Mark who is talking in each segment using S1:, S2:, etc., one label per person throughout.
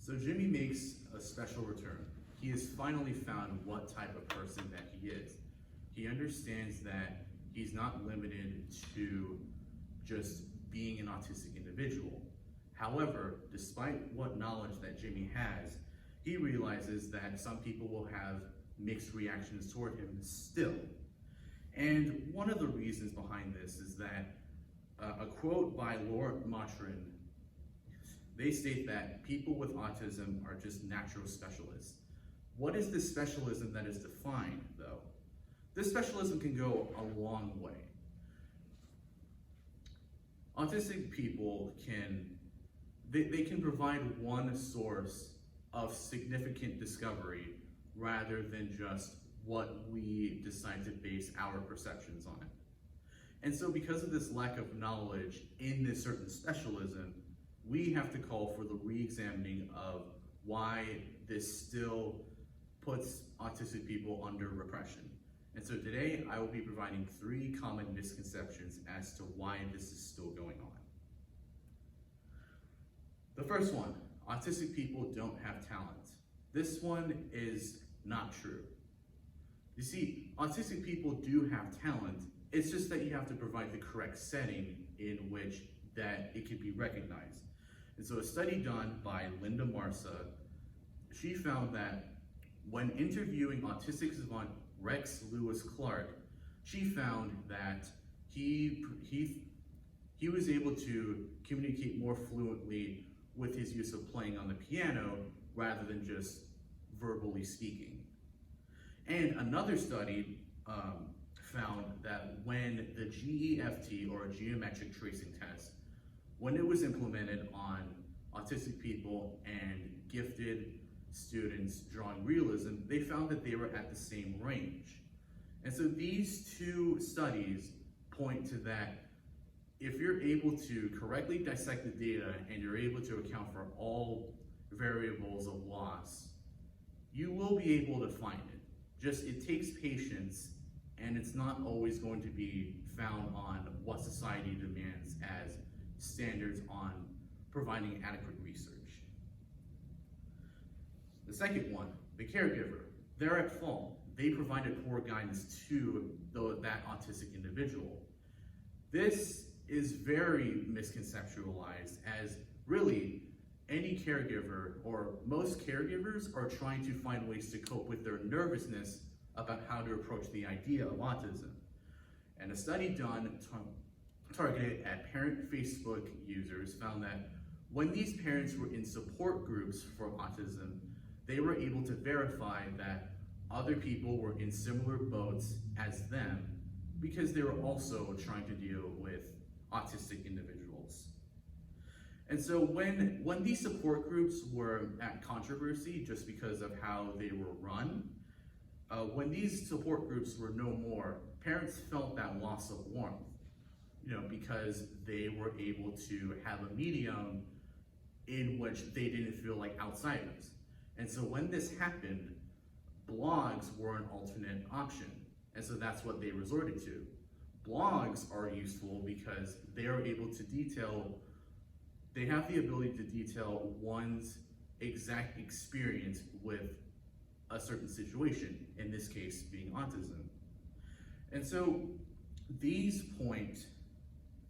S1: So Jimmy makes a special return. He has finally found what type of person that he is. He understands that he's not limited to just being an autistic individual. However, despite what knowledge that Jimmy has, he realizes that some people will have mixed reactions toward him still. And one of the reasons behind this is that a quote by Laura Matrin, they state that people with autism are just natural specialists. What is this specialism that is defined, though? This specialism can go a long way. Autistic people can provide one source of significant discovery rather than just what we decide to base our perceptions on. And so because of this lack of knowledge in this certain specialism, we have to call for the re-examining of why this still puts autistic people under repression. And so today I will be providing 3 common misconceptions as to why this is still going on. The first one, autistic people don't have talent. This one is not true. You see, autistic people do have talent, it's just that you have to provide the correct setting in which that it can be recognized. And so a study done by Linda Marsa, she found that when interviewing autistic savant Rex Lewis Clark, she found that he was able to communicate more fluently with his use of playing on the piano rather than just verbally speaking. And another study found that when the GEFT, or geometric tracing test, when it was implemented on autistic people and gifted students drawing realism, they found that they were at the same range. And so these 2 studies point to that if you're able to correctly dissect the data and you're able to account for all variables of loss, you will be able to find it. Just it takes patience, and it's not always going to be found on what society demands as standards on providing adequate research. The second one, the caregiver, they're at fault. They provided poor guidance to that autistic individual. This is very misconceptualized, as really any caregiver, or most caregivers, are trying to find ways to cope with their nervousness about how to approach the idea of autism. And a study done targeted at parent Facebook users found that when these parents were in support groups for autism, they were able to verify that other people were in similar boats as them because they were also trying to deal with autistic individuals. And so when these support groups were at controversy just because of how they were run, when these support groups were no more, parents felt that loss of warmth, because they were able to have a medium in which they didn't feel like outsiders. And so when this happened, blogs were an alternate option. And so that's what they resorted to. Blogs are useful because they are able to they have the ability to detail one's exact experience with a certain situation, in this case being autism. And so the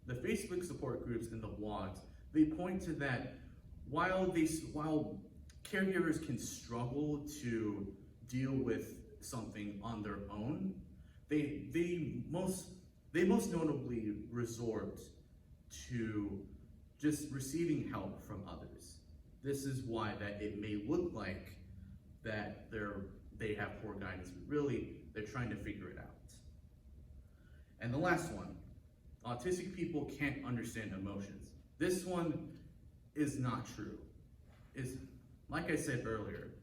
S1: Facebook support groups and the blogs, they point to that while caregivers can struggle to deal with something on their own, they most notably resort to just receiving help from others. This is why that it may look like that they have poor guidance, but really they're trying to figure it out. And the last one, autistic people can't understand emotions. This one is not true. Like I said earlier,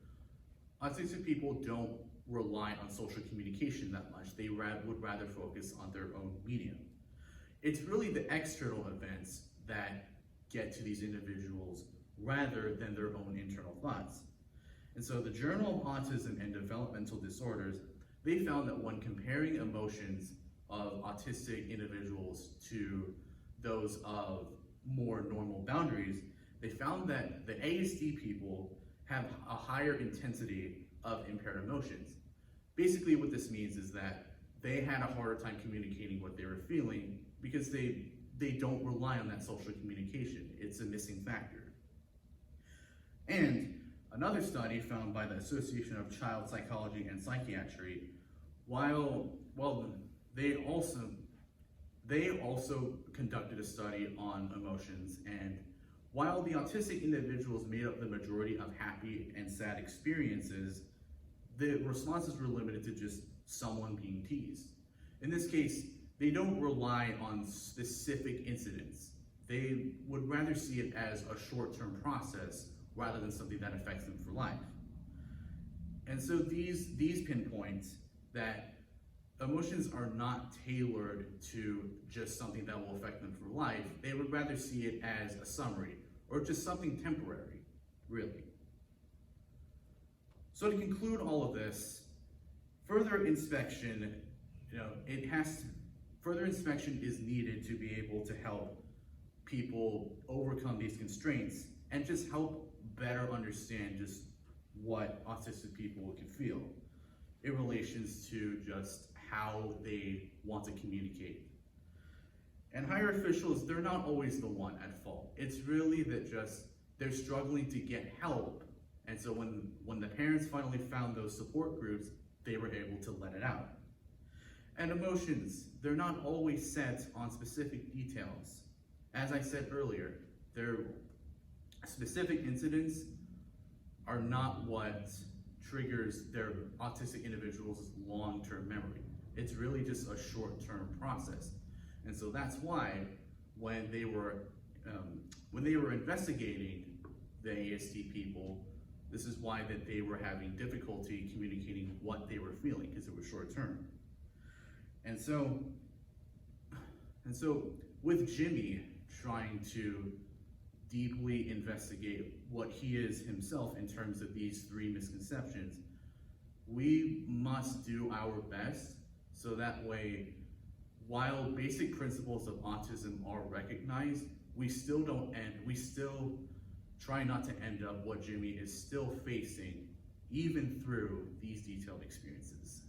S1: autistic people don't rely on social communication that much. They would rather focus on their own medium. It's really the external events that get to these individuals rather than their own internal thoughts. And so the Journal of Autism and Developmental Disorders, they found that when comparing emotions of autistic individuals to those of more normal boundaries, they found that the ASD people have a higher intensity of impaired emotions. Basically what this means is that they had a harder time communicating what they were feeling because they don't rely on that social communication. It's a missing factor. And another study found by the Association of Child Psychology and Psychiatry, while they also conducted a study on emotions, and while the autistic individuals made up the majority of happy and sad experiences, the responses were limited to just someone being teased. In this case, they don't rely on specific incidents. They would rather see it as a short-term process rather than something that affects them for life. And so these pinpoint that emotions are not tailored to just something that will affect them for life. They would rather see it as a summary or just something temporary, really. So to conclude all of this, further inspection, further inspection is needed to be able to help people overcome these constraints and just help better understand just what autistic people can feel in relations to just how they want to communicate. And higher officials, they're not always the one at fault. It's really that just they're struggling to get help. And so when the parents finally found those support groups, they were able to let it out. And emotions, they're not always set on specific details. As I said earlier, their specific incidents are not what triggers their autistic individual's long-term memory. It's really just a short-term process. And so that's why when they were investigating the ASD people, this is why that they were having difficulty communicating what they were feeling because it was short-term. And so with Jimmy trying to deeply investigate what he is himself in terms of these three misconceptions, we must do our best so that way, while basic principles of autism are recognized, we still try not to end up what Jimmy is still facing, even through these detailed experiences.